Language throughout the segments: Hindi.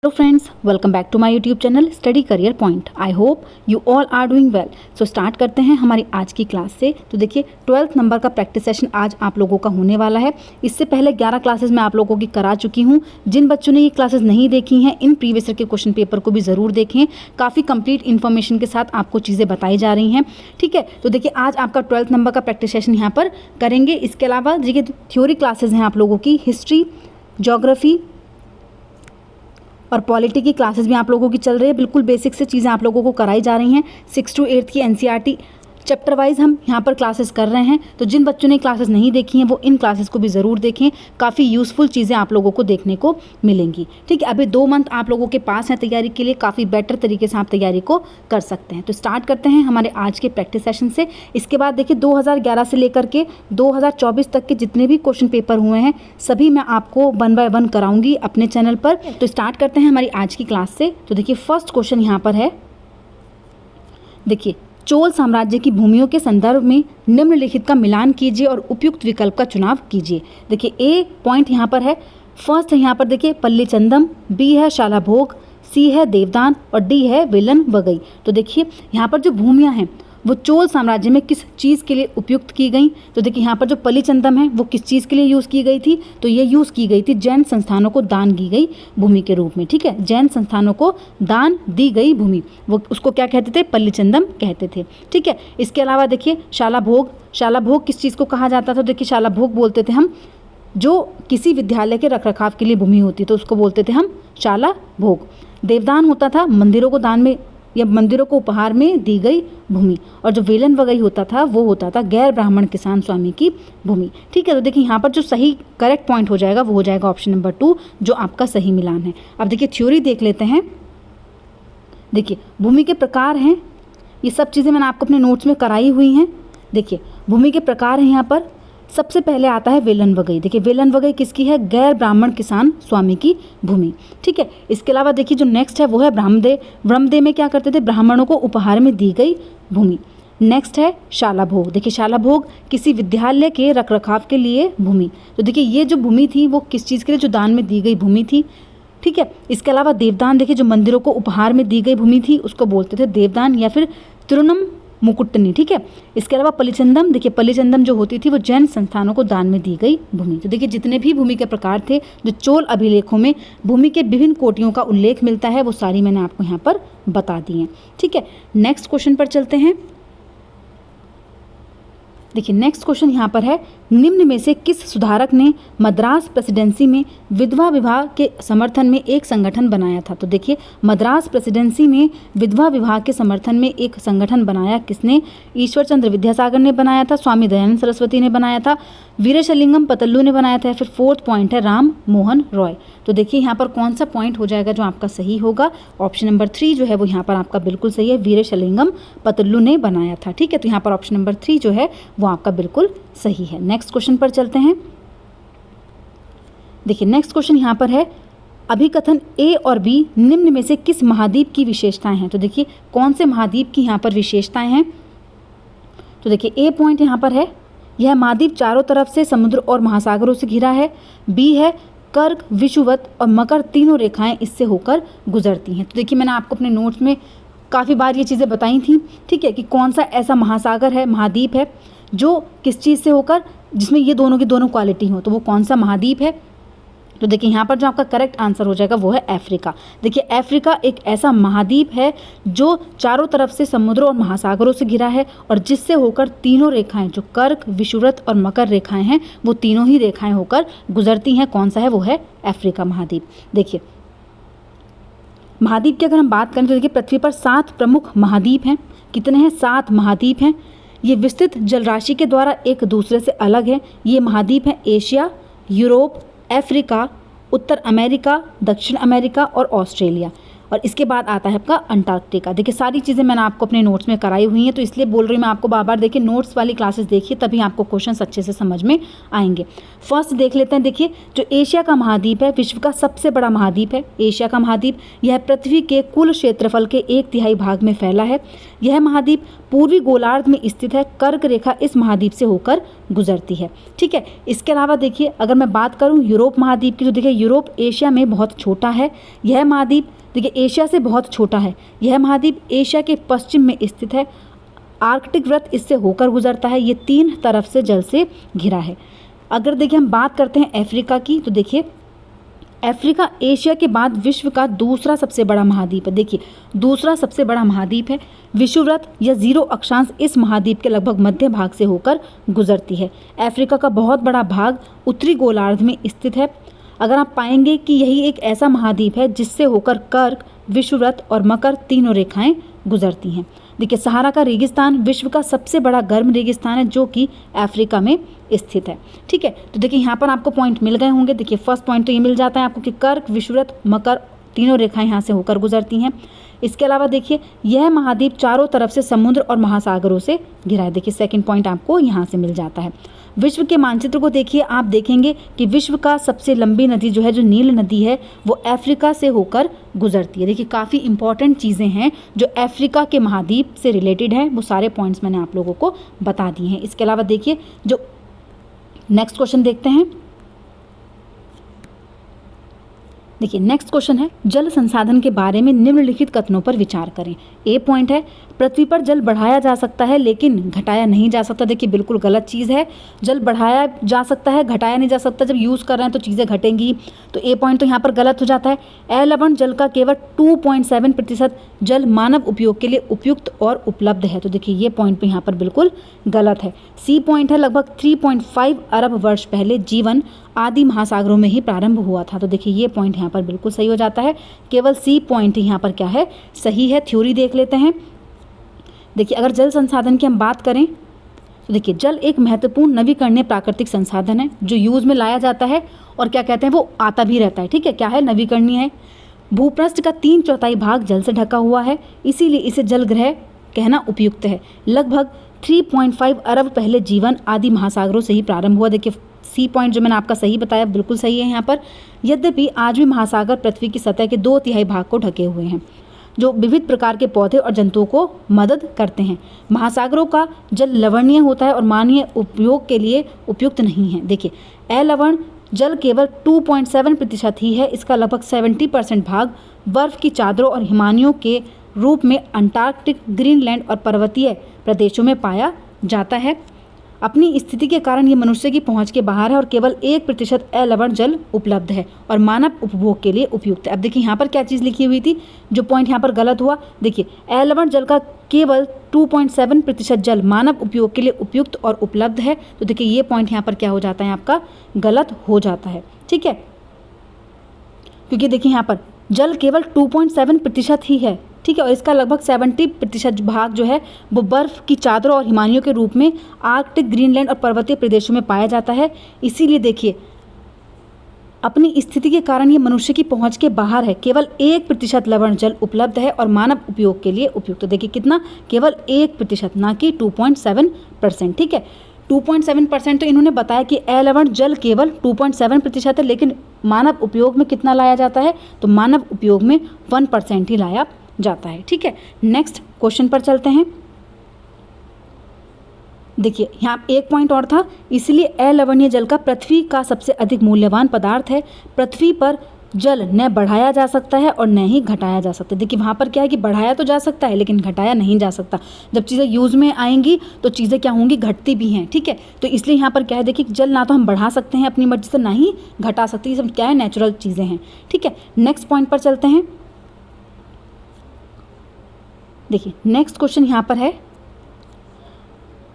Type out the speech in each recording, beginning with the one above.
Hello friends, welcome back to my YouTube channel Study Career Point. I hope you all are doing well. So start करते हैं हमारी आज की क्लास से। तो देखिए 12th नंबर का प्रैक्टिस सेशन आज आप लोगों का होने वाला है। इससे पहले 11 क्लासेस मैं आप लोगों की करा चुकी हूँ। जिन बच्चों ने ये क्लासेस नहीं देखी हैं, इन प्रीवियस ईयर के क्वेश्चन पेपर को भी ज़रूर देखें। काफ़ी कंप्लीट इन्फॉर्मेशन के साथ आपको चीज़ें बताई जा रही हैं। ठीक है, तो देखिए आज आपका 12th नंबर का प्रैक्टिस सेशन यहाँ पर करेंगे। इसके अलावा देखिए थ्योरी क्लासेज हैं आप लोगों की, हिस्ट्री, ज्योग्राफी और पॉलिटी की क्लासेस भी आप लोगों की चल रही है। बिल्कुल बेसिक से चीज़ें आप लोगों को कराई जा रही हैं। 6 to 8 की एनसीईआरटी चैप्टर वाइज हम यहाँ पर क्लासेस कर रहे हैं। तो जिन बच्चों ने क्लासेस नहीं देखी हैं वो इन क्लासेस को भी ज़रूर देखें। काफ़ी यूज़फुल चीज़ें आप लोगों को देखने को मिलेंगी। ठीक है, अभी 2 मंथ आप लोगों के पास हैं तैयारी के लिए, काफ़ी बेटर तरीके से आप तैयारी को कर सकते हैं। तो स्टार्ट करते हैं हमारे आज के प्रैक्टिस सेशन से। इसके बाद देखिए 2011 से लेकर के 2024 तक के जितने भी क्वेश्चन पेपर हुए हैं सभी मैं आपको 1 by 1 कराऊंगी अपने चैनल पर। तो स्टार्ट करते हैं हमारी आज की क्लास से। तो देखिए फर्स्ट क्वेश्चन यहाँ पर है, देखिए चोल साम्राज्य की भूमियों के संदर्भ में निम्नलिखित का मिलान कीजिए और उपयुक्त विकल्प का चुनाव कीजिए। देखिए ए पॉइंट यहाँ पर है, फर्स्ट है यहाँ पर देखिए पल्लीचंदम, बी है शालाभोग, सी है देवदान और डी है वेलन वगई। तो देखिए यहाँ पर जो भूमियाँ हैं वो चोल साम्राज्य में किस चीज़ के लिए उपयुक्त की गई। तो देखिए यहाँ पर जो पल्लीचंदम है वो किस चीज़ के लिए यूज़ की गई थी, तो ये यूज़ की गई थी जैन संस्थानों को दान की गई भूमि के रूप में। ठीक है, जैन संस्थानों को दान दी गई भूमि, वो उसको क्या कहते थे, पल्लीचंदम कहते थे। ठीक है, इसके अलावा देखिए शालाभोग, शालाभोग किस चीज़ को कहा जाता था, देखिए शालाभोग बोलते थे हम जो किसी विद्यालय के रखरखाव के लिए भूमि होती तो उसको बोलते थे हम शाला भोग। देवदान होता था मंदिरों को दान में या मंदिरों को उपहार में दी गई भूमि, और जो वेलन वगई होता था वो होता था गैर ब्राह्मण किसान स्वामी की भूमि। ठीक है, तो देखिए यहाँ पर जो सही करेक्ट पॉइंट हो जाएगा वो हो जाएगा ऑप्शन नंबर 2 जो आपका सही मिलान है। अब देखिए थ्योरी देख लेते हैं। देखिए भूमि के प्रकार हैं, ये सब चीज़ें मैंने आपको अपने नोट्स में कराई हुई हैं। देखिए भूमि के प्रकार हैं यहाँ पर, सबसे पहले आता है वेलन वगई। देखिए वेलन वगई किसकी है, गैर ब्राह्मण किसान स्वामी की भूमि। ठीक है, इसके अलावा देखिए जो नेक्स्ट है वो है ब्रह्मदेव। ब्रह्मदेव में क्या करते थे, ब्राह्मणों को उपहार में दी गई भूमि। नेक्स्ट है शालाभोग। देखिए शालाभोग किसी विद्यालय के रखरखाव के लिए भूमि। तो देखिए ये जो भूमि थी वो किस चीज़ के लिए, जो दान में दी गई भूमि थी। ठीक है, इसके अलावा देवदान, देखिए जो मंदिरों को उपहार में दी गई भूमि थी उसको बोलते थे देवदान या फिर तिरुनम मुकुटनी। ठीक है, इसके अलावा पल्लीचंदम, देखिए पल्लीचंदम जो होती थी वो जैन संस्थानों को दान में दी गई भूमि। तो देखिए जितने भी भूमि के प्रकार थे जो चोल अभिलेखों में भूमि के विभिन्न कोटियों का उल्लेख मिलता है वो सारी मैंने आपको यहाँ पर बता दी हैं। ठीक है, नेक्स्ट क्वेश्चन पर चलते हैं। देखिए नेक्स्ट क्वेश्चन यहाँ पर है, निम्न में से किस सुधारक ने मद्रास प्रेसिडेंसी में विधवा विवाह के समर्थन में एक संगठन बनाया था। तो देखिए मद्रास प्रेसिडेंसी में विधवा विवाह के समर्थन में एक संगठन बनाया किसने, ईश्वर चंद्र विद्यासागर ने बनाया था, स्वामी दयानंद सरस्वती ने बनाया था, वीरेशलिंगम पतल्लू ने बनाया था, फिर फोर्थ पॉइंट है राम मोहन रॉय। तो देखिए यहाँ पर कौन सा पॉइंट हो जाएगा जो आपका सही होगा, ऑप्शन नंबर 3 जो है वो यहाँ पर आपका बिल्कुल सही है, वीरेशलिंगम पतल्लू ने बनाया था। ठीक है, तो यहाँ पर ऑप्शन नंबर 3 जो है वो आपका बिल्कुल सही है। नेक्स्ट क्वेश्चन पर चलते हैं। देखिए नेक्स्ट क्वेश्चन यहाँ पर है, अभिकथन ए और बी निम्न में से किस महाद्वीप की विशेषताएं हैं। तो देखिए कौन से महाद्वीप की यहाँ पर विशेषताएं हैं। तो देखिए ए पॉइंट यहाँ पर है, यह महाद्वीप चारों तरफ से समुद्र और महासागरों से घिरा है। बी है कर्क, विषुवत और मकर तीनों रेखाएं इससे होकर गुजरती हैं। तो देखिए मैंने आपको अपने नोट्स में काफ़ी बार ये चीज़ें बताई थी। ठीक है, कि कौन सा ऐसा महासागर है, महाद्वीप है जो किस चीज़ से होकर, जिसमें ये दोनों की दोनों क्वालिटी हो, तो वो कौन सा महाद्वीप है। तो देखिए यहाँ पर जो आपका करेक्ट आंसर हो जाएगा वो है अफ्रीका। देखिए अफ्रीका एक ऐसा महाद्वीप है जो चारों तरफ से समुद्रों और महासागरों से घिरा है और जिससे होकर तीनों रेखाएं, जो कर्क, विषुवत और मकर रेखाएं हैं, वो तीनों ही रेखाएं होकर गुजरती हैं। कौन सा है, वो है अफ्रीका महाद्वीप। देखिए महाद्वीप की अगर हम बात करें तो देखिए पृथ्वी पर 7 प्रमुख महाद्वीप हैं। कितने हैं, 7 महाद्वीप हैं। ये विस्तृत जलराशि के द्वारा एक दूसरे से अलग है। ये महाद्वीप हैं एशिया, यूरोप, अफ्रीका, उत्तर अमेरिका, दक्षिण अमेरिका और ऑस्ट्रेलिया। और इसके बाद आता है आपका अंटार्कटिका। देखिए सारी चीज़ें मैंने आपको अपने नोट्स में कराई हुई हैं, तो इसलिए बोल रही हूँ मैं आपको बार बार। देखिए नोट्स वाली क्लासेस देखिए तभी आपको क्वेश्चंस अच्छे से समझ में आएंगे। फर्स्ट देख लेते हैं। देखिए जो एशिया का महाद्वीप है, विश्व का सबसे बड़ा महाद्वीप है एशिया का महाद्वीप। यह पृथ्वी के कुल क्षेत्रफल के 1/3 भाग में फैला है। यह महाद्वीप पूर्वी गोलार्ध में स्थित है, कर्क रेखा इस महाद्वीप से होकर गुजरती है। ठीक है, इसके अलावा देखिए अगर मैं बात करूं यूरोप महाद्वीप की, तो देखिए यूरोप एशिया में बहुत छोटा है। यह महाद्वीप देखिए एशिया से बहुत छोटा है। यह महाद्वीप एशिया के पश्चिम में स्थित है। आर्कटिक वृत्त इससे होकर गुजरता है। ये 3 तरफ से जल से घिरा है। अगर देखिए हम बात करते हैं अफ्रीका की, तो देखिए अफ्रीका एशिया के बाद विश्व का दूसरा सबसे बड़ा महाद्वीप है। देखिए दूसरा सबसे बड़ा महाद्वीप है। विषुववृत्त या 0 अक्षांश इस महाद्वीप के लगभग मध्य भाग से होकर गुजरती है। अफ्रीका का बहुत बड़ा भाग उत्तरी गोलार्ध में स्थित है। अगर आप पाएंगे कि यही एक ऐसा महाद्वीप है जिससे होकर कर्क, विषुववृत्त और मकर तीनों रेखाएं गुजरती हैं। देखिए सहारा का रेगिस्तान विश्व का सबसे बड़ा गर्म रेगिस्तान है जो कि अफ्रीका में स्थित है। ठीक है, तो देखिए यहाँ पर आपको पॉइंट मिल गए होंगे। देखिए फर्स्ट पॉइंट तो ये मिल जाता है आपको कि कर्क, विषुववृत्त, मकर तीनों रेखाएं यहाँ से होकर गुजरती हैं। इसके अलावा देखिए यह महाद्वीप चारों तरफ से समुद्र और महासागरों से घिरा है। देखिए सेकंड पॉइंट आपको यहाँ से मिल जाता है। विश्व के मानचित्र को देखिए, आप देखेंगे कि विश्व का सबसे लंबी नदी जो है, जो नील नदी है, वो अफ्रीका से होकर गुजरती है। देखिए काफ़ी इंपॉर्टेंट चीज़ें हैं जो अफ्रीका के महाद्वीप से रिलेटेड हैं, वो सारे पॉइंट्स मैंने आप लोगों को बता दिए हैं। इसके अलावा देखिए जो नेक्स्ट क्वेश्चन देखते हैं। देखिए नेक्स्ट क्वेश्चन है, जल संसाधन के बारे में निम्नलिखित कथनों पर विचार करें। ए पॉइंट है, पृथ्वी पर जल बढ़ाया जा सकता है लेकिन घटाया नहीं जा सकता। देखिए बिल्कुल गलत चीज़ है। जल बढ़ाया जा सकता है, घटाया नहीं जा सकता। जब यूज़ कर रहे हैं तो चीज़ें घटेंगी, तो ए पॉइंट तो यहाँ पर गलत हो जाता है। अलवण जल का केवल 2.7% जल मानव उपयोग के लिए उपयुक्त और उपलब्ध है। तो देखिए ये पॉइंट भी यहाँ पर बिल्कुल गलत है। सी पॉइंट है, लगभग 3.5 अरब वर्ष पहले जीवन आदि महासागरों में ही प्रारंभ हुआ था। तो देखिए ये पॉइंट यहाँ पर बिल्कुल सही हो जाता है। केवल सी पॉइंट यहाँ पर क्या है, सही है। थ्योरी देख लेते हैं। देखिए अगर जल संसाधन की हम बात करें तो देखिए जल एक महत्वपूर्ण नवीकरणीय प्राकृतिक संसाधन है जो यूज में लाया जाता है और क्या कहते हैं वो आता भी रहता है। ठीक है, क्या है, नवीकरणीय है। भूपृष्ठ का 3/4 भाग जल से ढका हुआ है, इसीलिए इसे जलग्रह कहना उपयुक्त है। लगभग 3.5 अरब पहले जीवन आदि महासागरों से ही प्रारंभ हुआ। देखिए सी पॉइंट जो मैंने आपका सही बताया बिल्कुल सही है यहाँ पर। यद्यपि आज भी महासागर पृथ्वी की सतह के 2/3 भाग को ढके हुए हैं जो विविध प्रकार के पौधे और जंतुओं को मदद करते हैं। महासागरों का जल लवणीय होता है और मानवीय उपयोग के लिए उपयुक्त नहीं है। देखिए अलवण जल केवल 2.7% ही है। इसका लगभग 70% भाग बर्फ की चादरों और हिमानियों के रूप में अंटार्कटिक, ग्रीनलैंड और पर्वतीय प्रदेशों में पाया जाता है। अपनी स्थिति के कारण ये मनुष्य की पहुंच के बाहर है और केवल 1% अलवण जल उपलब्ध है और मानव उपभोग के लिए उपयुक्त है। अब देखिए यहाँ पर क्या चीज़ लिखी हुई थी, जो पॉइंट यहाँ पर गलत हुआ। देखिए अलवण जल का केवल 2.7% जल मानव उपयोग के लिए उपयुक्त और उपलब्ध है। तो देखिए ये पॉइंट यहाँ पर क्या हो जाता है, आपका गलत हो जाता है। ठीक है, क्योंकि देखिए यहाँ पर जल केवल 2.7% ही है। ठीक है, और इसका लगभग 70% भाग जो है वो बर्फ़ की चादरों और हिमानियों के रूप में आर्कटिक, ग्रीनलैंड और पर्वतीय प्रदेशों में पाया जाता है। इसीलिए देखिए अपनी स्थिति के कारण ये मनुष्य की पहुंच के बाहर है। केवल 1% लवण जल उपलब्ध है और मानव उपयोग के लिए उपयुक्त। देखिए कितना, केवल 1%, ना कि 2.7%। ठीक है, 2.7% तो इन्होंने बताया कि अलवण जल केवल 2.7% है, लेकिन मानव उपयोग में कितना लाया जाता है, तो मानव उपयोग में 1% ही लाया जाता है। ठीक है, नेक्स्ट क्वेश्चन पर चलते हैं। देखिए यहाँ एक पॉइंट और था, इसलिए अलवणीय जल का पृथ्वी का सबसे अधिक मूल्यवान पदार्थ है। पृथ्वी पर जल न बढ़ाया जा सकता है और न ही घटाया जा सकता है। देखिए वहाँ पर क्या है कि बढ़ाया तो जा सकता है लेकिन घटाया नहीं जा सकता। जब चीज़ें यूज़ में आएंगी तो चीज़ें क्या होंगी, घटती भी हैं। ठीक है, तो इसलिए यहाँ पर क्या है, देखिए जल ना तो हम बढ़ा सकते हैं अपनी मर्जी से, ना ही घटा सकते हैं। ये सब क्या है, नेचुरल चीज़ें हैं। ठीक है, नेक्स्ट पॉइंट पर चलते हैं। देखिए नेक्स्ट क्वेश्चन यहाँ पर है,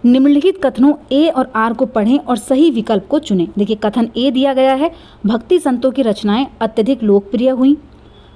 निम्नलिखित कथनों ए और आर को पढ़ें और सही विकल्प को चुनें। देखिए कथन ए दिया गया है, भक्ति संतों की रचनाएं अत्यधिक लोकप्रिय हुई।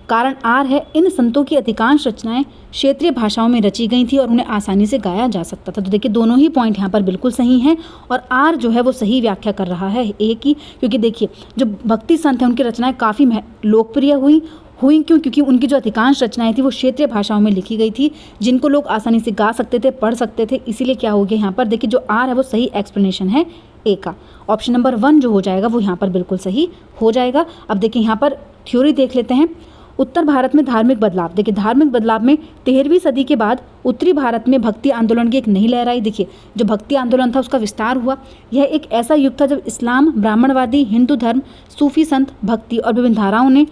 कारण आर है, इन संतों की अधिकांश रचनाएं क्षेत्रीय भाषाओं में रची गई थी और उन्हें आसानी से गाया जा सकता था। तो देखिए दोनों ही पॉइंट यहाँ पर बिल्कुल सही हैं और आर जो है वो सही व्याख्या कर रहा है ए की, क्योंकि देखिए जो भक्ति संत हैं उनकी रचनाएं काफ़ी लोकप्रिय हुई क्यों, क्योंकि उनकी जो अधिकांश रचनाएं थी वो क्षेत्रीय भाषाओं में लिखी गई थी जिनको लोग आसानी से गा सकते थे, पढ़ सकते थे। इसीलिए क्या हो गया यहाँ पर, देखिए जो आर है वो सही एक्सप्लेनेशन है ए का। ऑप्शन नंबर 1 जो हो जाएगा वो यहाँ पर बिल्कुल सही हो जाएगा। अब देखिए यहाँ पर थ्योरी देख लेते हैं। उत्तर भारत में धार्मिक बदलाव। देखिए धार्मिक बदलाव में 13वीं सदी के बाद उत्तरी भारत में भक्ति आंदोलन की एक नई लहर आई। देखिए जो भक्ति आंदोलन था उसका विस्तार हुआ। यह एक ऐसा युग था जब इस्लाम, ब्राह्मणवादी, हिंदू धर्म, सूफी संत, भक्ति और विभिन्न धाराओं ने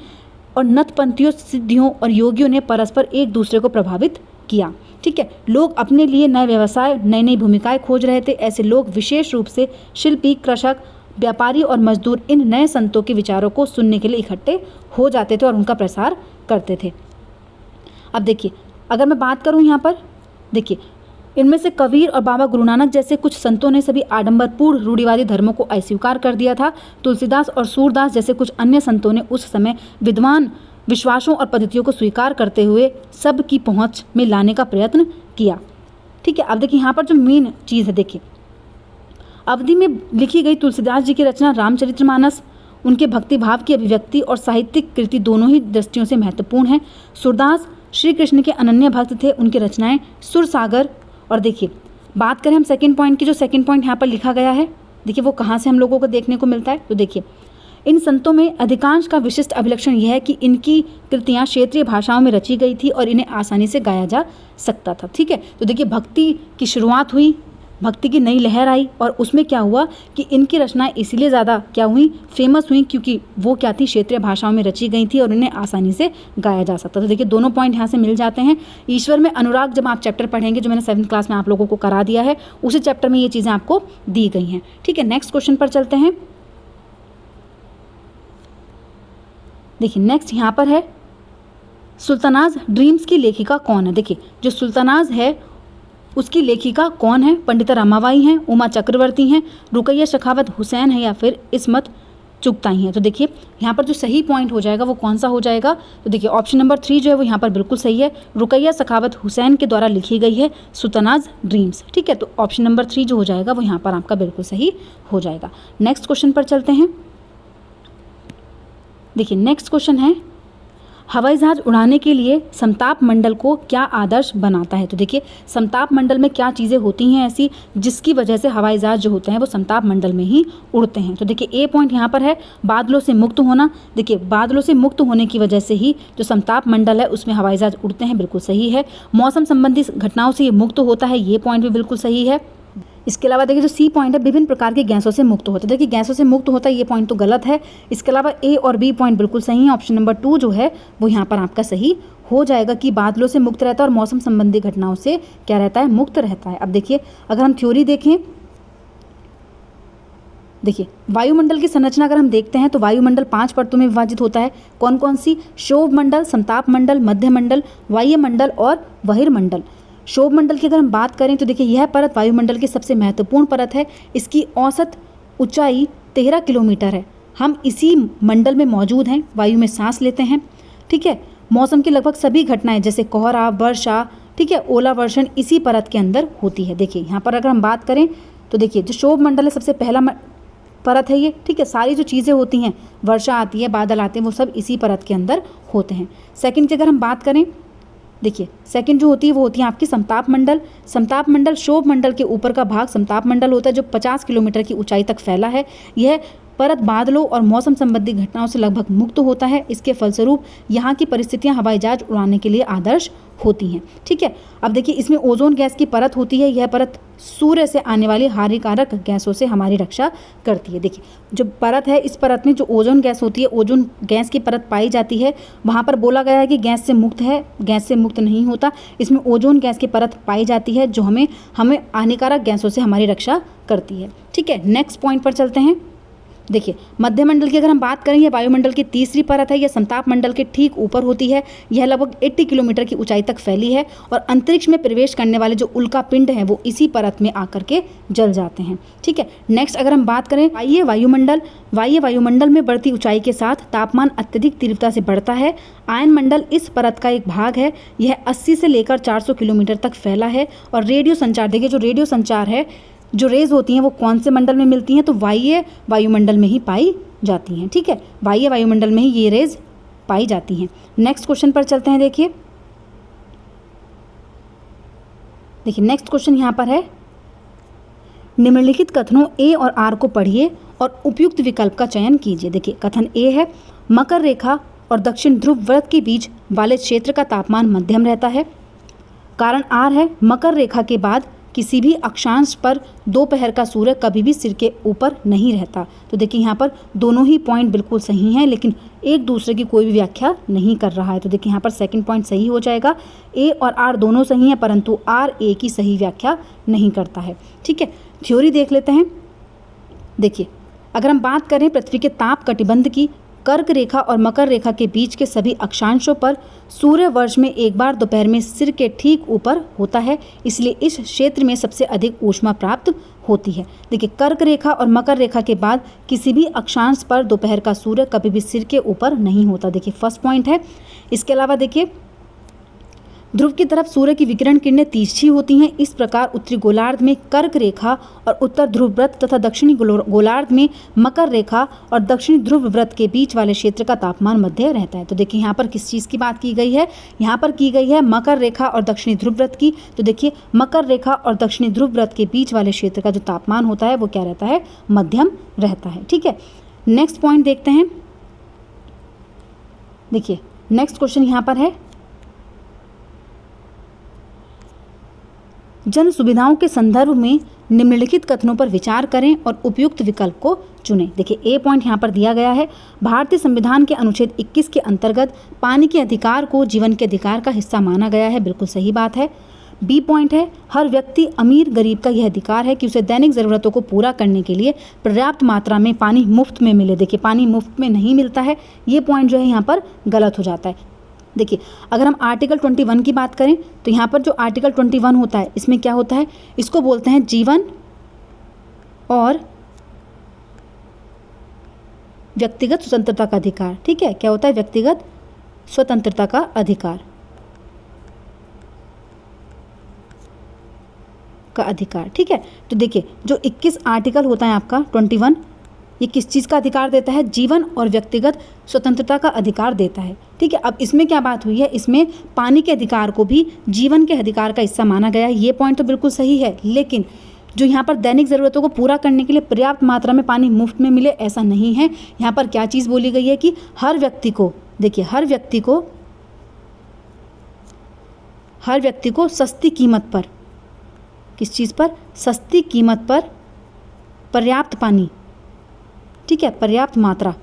और नतपंथियों, सिद्धियों और योगियों ने परस्पर एक दूसरे को प्रभावित किया। ठीक है, लोग अपने लिए नए व्यवसाय, नई नई भूमिकाएं खोज रहे थे। ऐसे लोग विशेष रूप से शिल्पी, कृषक, व्यापारी और मजदूर इन नए संतों के विचारों को सुनने के लिए इकट्ठे हो जाते थे और उनका प्रसार करते थे। अब देखिए अगर मैं बात करूं यहाँ पर, देखिए इनमें से कबीर और बाबा गुरु नानक जैसे कुछ संतों ने सभी आडंबरपूर्ण रूढ़िवादी धर्मों को अस्वीकार कर दिया था। तुलसीदास और सूरदास जैसे कुछ अन्य संतों ने उस समय विद्वान विश्वासों और पद्धतियों को स्वीकार करते हुए सबकी पहुंच में लाने का प्रयत्न किया। ठीक है, अब देखिए यहाँ पर जो मेन चीज़ है, देखिए अवधि में लिखी गई तुलसीदास जी की रचना रामचरितमानस उनके भक्ति भाव की अभिव्यक्ति और साहित्यिक कृति दोनों ही दृष्टियों से महत्वपूर्ण है। सूरदास श्री कृष्ण के अनन्य भक्त थे, उनकी रचनाएं सुरसागर। और देखिए बात करें हम सेकंड पॉइंट की, जो सेकंड पॉइंट यहाँ पर लिखा गया है, देखिए वो कहाँ से हम लोगों को देखने को मिलता है। तो देखिए इन संतों में अधिकांश का विशिष्ट अभिलक्षण यह है कि इनकी कृतियाँ क्षेत्रीय भाषाओं में रची गई थी और इन्हें आसानी से गाया जा सकता था। ठीक है, तो देखिए भक्ति की शुरुआत हुई, भक्ति की नई लहर आई और उसमें क्या हुआ कि इनकी रचनाएं इसीलिए ज़्यादा क्या हुई, फेमस हुई, क्योंकि वो क्या थी, क्षेत्रीय भाषाओं में रची गई थी और इन्हें आसानी से गाया जा सकता। तो देखिए दोनों पॉइंट यहाँ से मिल जाते हैं। ईश्वर में अनुराग जब आप चैप्टर पढ़ेंगे, जो मैंने 7th क्लास में आप लोगों को करा दिया है, उसी चैप्टर में ये चीज़ें आपको दी गई हैं। ठीक है, नेक्स्ट क्वेश्चन पर चलते हैं। देखिए नेक्स्ट यहाँ पर है सुल्तानाज ड्रीम्स की लेखिका कौन है। देखिए जो सुल्तानाज है उसकी लेखिका कौन है, पंडिता रमाबाई हैं, उमा चक्रवर्ती हैं, रुकैया सखावत हुसैन है या फिर इस्मत चुगताई हैं। तो देखिए यहाँ पर जो सही पॉइंट हो जाएगा वो कौन सा हो जाएगा, तो देखिए ऑप्शन नंबर 3 जो है वो यहाँ पर बिल्कुल सही है। रुकैया सखावत हुसैन के द्वारा लिखी गई है सुल्तानाज ड्रीम्स। ठीक है, तो ऑप्शन नंबर 3 जो हो जाएगा वो यहाँ पर आपका बिल्कुल सही हो जाएगा। नेक्स्ट क्वेश्चन पर चलते हैं। देखिए नेक्स्ट क्वेश्चन है हवाई जहाज उड़ाने के लिए समताप मंडल को क्या आदर्श बनाता है। तो देखिए समताप मंडल में क्या चीज़ें होती हैं ऐसी जिसकी वजह से हवाई जहाज जो होते हैं वो समताप मंडल में ही उड़ते हैं। तो देखिए ए पॉइंट यहाँ पर है बादलों से मुक्त होना। देखिए बादलों से मुक्त होने की वजह से ही जो समताप मंडल है उसमें हवाई जहाज उड़ते हैं, बिल्कुल सही है। मौसम संबंधी घटनाओं से ये मुक्त होता है, ये पॉइंट भी बिल्कुल सही है। इसके अलावा देखिए जो सी पॉइंट है विभिन्न प्रकार की गैसों से मुक्त होता है। देखिए गैसों से मुक्त होता है ये पॉइंट तो गलत है। इसके अलावा ए और बी पॉइंट बिल्कुल सही है। ऑप्शन नंबर 2 जो है वो यहाँ पर आपका सही हो जाएगा कि बादलों से मुक्त रहता है और मौसम संबंधी घटनाओं से क्या रहता है, मुक्त रहता है। अब देखिए अगर हम थ्योरी देखें, देखिए वायुमंडल की संरचना अगर हम देखते हैं तो वायुमंडल 5 परतों में विभाजित होता है। कौन कौन सी, क्षोभ मंडल, समताप मंडल, मध्य मंडल, वायुमंडल और बहिर्मंडल। क्षोभ मंडल की अगर हम बात करें तो देखिए यह परत वायुमंडल की सबसे महत्वपूर्ण परत है। इसकी औसत ऊंचाई 13 किलोमीटर है। हम इसी मंडल में मौजूद हैं, वायु में सांस लेते हैं। ठीक है, मौसम की लगभग सभी घटनाएं जैसे कोहरा, वर्षा, ठीक है, ओलावर्षण इसी परत के अंदर होती है। देखिए यहाँ पर अगर हम बात करें तो देखिए जो क्षोभ मंडल है सबसे पहला परत है ये। ठीक है, सारी जो चीज़ें होती हैं, वर्षा आती है, बादल आते हैं, वो सब इसी परत के अंदर होते हैं। सेकंड की अगर हम बात करें, देखिए सेकंड जो होती है वो होती है आपकी समताप मंडल। समताप मंडल क्षोभ मंडल के ऊपर का भाग समताप मंडल होता है जो 50 किलोमीटर की ऊंचाई तक फैला है। यह परत बादलों और मौसम संबंधी घटनाओं से लगभग मुक्त होता है। इसके फलस्वरूप यहाँ की परिस्थितियाँ हवाई जहाज उड़ाने के लिए आदर्श होती हैं। ठीक है, अब देखिए इसमें ओजोन गैस की परत होती है। यह परत सूर्य से आने वाली हानिकारक गैसों से हमारी रक्षा करती है। देखिए जो परत है, इस परत में जो ओजोन गैस होती है, ओजोन गैस की परत पाई जाती है। वहाँ पर बोला गया है कि गैस से मुक्त है, गैस से मुक्त नहीं होता। इसमें ओजोन गैस की परत पाई जाती है जो हमें हानिकारक गैसों से हमारी रक्षा करती है। ठीक है, नेक्स्ट पॉइंट पर चलते हैं। देखिए मध्यमंडल की अगर हम बात करें, यह वायुमंडल की तीसरी परत है। यह समताप मंडल के ठीक ऊपर होती है। यह लगभग 80 किलोमीटर की ऊंचाई तक फैली है और अंतरिक्ष में प्रवेश करने वाले जो उल्का पिंड हैं वो इसी परत में आकर के जल जाते हैं। ठीक है, नेक्स्ट अगर हम बात करें वाह्य वायुमंडल में बढ़ती ऊंचाई के साथ तापमान अत्यधिक तीव्रता से बढ़ता है। आयन मंडल इस परत का एक भाग है। यह 80 से लेकर 400 किलोमीटर तक फैला है। और रेडियो संचार, देखिए जो रेडियो संचार है, जो रेज होती हैं वो कौन से मंडल में मिलती हैं, तो वाह्य वायुमंडल में ही पाई जाती हैं। ठीक है, वाह्य वायुमंडल में ही ये रेज पाई जाती हैं। नेक्स्ट क्वेश्चन पर चलते हैं। देखिए नेक्स्ट क्वेश्चन यहाँ पर है, निम्नलिखित कथनों ए और आर को पढ़िए और उपयुक्त विकल्प का चयन कीजिए। देखिए कथन ए है मकर रेखा और दक्षिण ध्रुव व्रत के बीच वाले क्षेत्र का तापमान मध्यम रहता है। कारण आर है मकर रेखा के बाद किसी भी अक्षांश पर दोपहर का सूर्य कभी भी सिर के ऊपर नहीं रहता। तो देखिए यहाँ पर दोनों ही पॉइंट बिल्कुल सही हैं, लेकिन एक दूसरे की कोई भी व्याख्या नहीं कर रहा है। तो देखिए यहाँ पर सेकंड पॉइंट सही हो जाएगा। ए और आर दोनों सही हैं, परंतु आर ए की सही व्याख्या नहीं करता है। ठीक है, थ्योरी देख लेते हैं। देखिए, अगर हम बात करें पृथ्वी के ताप कटिबंध की, कर्क रेखा और मकर रेखा के बीच के सभी अक्षांशों पर सूर्य वर्ष में एक बार दोपहर में सिर के ठीक ऊपर होता है, इसलिए इस क्षेत्र में सबसे अधिक ऊष्मा प्राप्त होती है। देखिए, कर्क रेखा और मकर रेखा के बाद किसी भी अक्षांश पर दोपहर का सूर्य कभी भी सिर के ऊपर नहीं होता। देखिए फर्स्ट पॉइंट है। इसके अलावा देखिए, ध्रुव की तरफ सूर्य की विकिरण किरणें तिरछी होती हैं। इस प्रकार उत्तरी गोलार्ध में कर्क रेखा और उत्तर ध्रुव व्रत तथा दक्षिणी गोलार्ध में मकर रेखा और दक्षिणी ध्रुव व्रत के बीच वाले क्षेत्र का तापमान मध्य रहता है। तो देखिए यहाँ पर किस चीज़ की बात की गई है, यहाँ पर की गई है मकर रेखा और दक्षिणी ध्रुव व्रत की। तो देखिए मकर रेखा और दक्षिणी ध्रुव व्रत के बीच वाले क्षेत्र का जो तापमान होता है वो क्या रहता है, मध्यम रहता है। ठीक है, नेक्स्ट पॉइंट देखते हैं। देखिए नेक्स्ट क्वेश्चन यहाँ पर है, जन सुविधाओं के संदर्भ में निम्नलिखित कथनों पर विचार करें और उपयुक्त विकल्प को चुनें। देखिए ए पॉइंट यहाँ पर दिया गया है, भारतीय संविधान के अनुच्छेद 21 के अंतर्गत पानी के अधिकार को जीवन के अधिकार का हिस्सा माना गया है। बिल्कुल सही बात है। बी पॉइंट है, हर व्यक्ति अमीर गरीब का यह अधिकार है कि उसे दैनिक ज़रूरतों को पूरा करने के लिए पर्याप्त मात्रा में पानी मुफ्त में मिले। देखिए पानी मुफ्त में नहीं मिलता है, ये पॉइंट जो है यहाँ पर गलत हो जाता है। देखिए अगर हम आर्टिकल 21 की बात करें तो यहाँ पर जो आर्टिकल 21 होता है इसमें क्या होता है, इसको बोलते हैं जीवन और व्यक्तिगत स्वतंत्रता का अधिकार। ठीक है, क्या होता है, व्यक्तिगत स्वतंत्रता का अधिकार का अधिकार। ठीक है, तो देखिए जो 21 आर्टिकल होता है आपका 21, ये किस चीज़ का अधिकार देता है, जीवन और व्यक्तिगत स्वतंत्रता का अधिकार देता है। ठीक है, अब इसमें क्या बात हुई है, इसमें पानी के अधिकार को भी जीवन के अधिकार का हिस्सा माना गया है। ये पॉइंट तो बिल्कुल सही है, लेकिन जो यहाँ पर दैनिक ज़रूरतों को पूरा करने के लिए पर्याप्त मात्रा में पानी मुफ्त में मिले ऐसा नहीं है। यहाँ पर क्या चीज़ बोली गई है कि हर व्यक्ति को, देखिए हर व्यक्ति को सस्ती कीमत पर, किस चीज़ पर, सस्ती कीमत पर पर्याप्त पानी, ठीक है, पर्याप्त मात्रा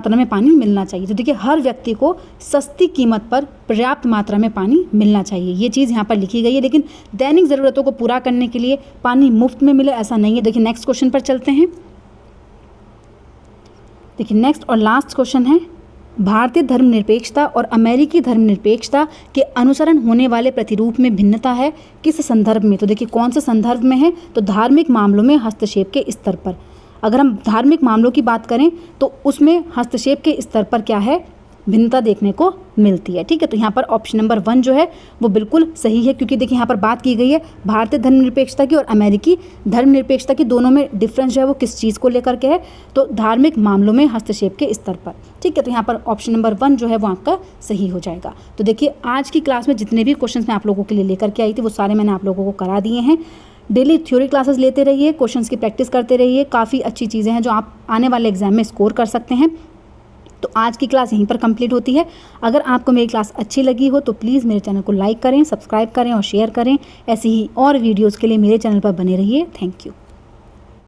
में पानी मिलना चाहिए। तो देखिए हर व्यक्ति को सस्ती कीमत पर पर्याप्त मात्रा में पानी मिलना चाहिए, ये चीज़ यहाँ पर लिखी गई है। लेकिन दैनिक ज़रूरतों को पूरा करने के लिए पानी मुफ्त में मिले ऐसा नहीं है। देखिए नेक्स्ट क्वेश्चन पर चलते हैं। देखिए नेक्स्ट और लास्ट क्वेश्चन है, भारतीय धर्मनिरपेक्षता और अमेरिकी धर्मनिरपेक्षता के अनुसरण होने वाले प्रतिरूप में भिन्नता है किस संदर्भ में। तो देखिए कौन से संदर्भ में है, तो धार्मिक मामलों में हस्तक्षेप के स्तर पर। अगर हम धार्मिक मामलों की बात करें तो उसमें हस्तक्षेप के स्तर पर क्या है, भिन्नता देखने को मिलती है। ठीक है, तो यहाँ पर ऑप्शन नंबर 1 जो है वो बिल्कुल सही है, क्योंकि देखिए यहाँ पर बात की गई है भारतीय धर्मनिरपेक्षता की और अमेरिकी धर्मनिरपेक्षता की, दोनों में डिफरेंस जो है वो किस चीज़ को लेकर के है, तो धार्मिक मामलों में हस्तक्षेप के स्तर पर। ठीक है, तो यहाँ पर ऑप्शन नंबर 1 जो है वो आपका सही हो जाएगा। तो देखिए आज की क्लास में जितने भी क्वेश्चन मैं आप लोगों के लिए लेकर के आई थी वो सारे मैंने आप लोगों को करा दिए हैं। डेली थ्योरी क्लासेस लेते रहिए, क्वेश्चंस की प्रैक्टिस करते रहिए, काफ़ी अच्छी चीज़ें हैं जो आप आने वाले एग्जाम में स्कोर कर सकते हैं। तो आज की क्लास यहीं पर कंप्लीट होती है। अगर आपको मेरी क्लास अच्छी लगी हो तो प्लीज़ मेरे चैनल को लाइक करें, सब्सक्राइब करें और शेयर करें। ऐसी ही और वीडियोज़ के लिए मेरे चैनल पर बने रहिए। Thank you.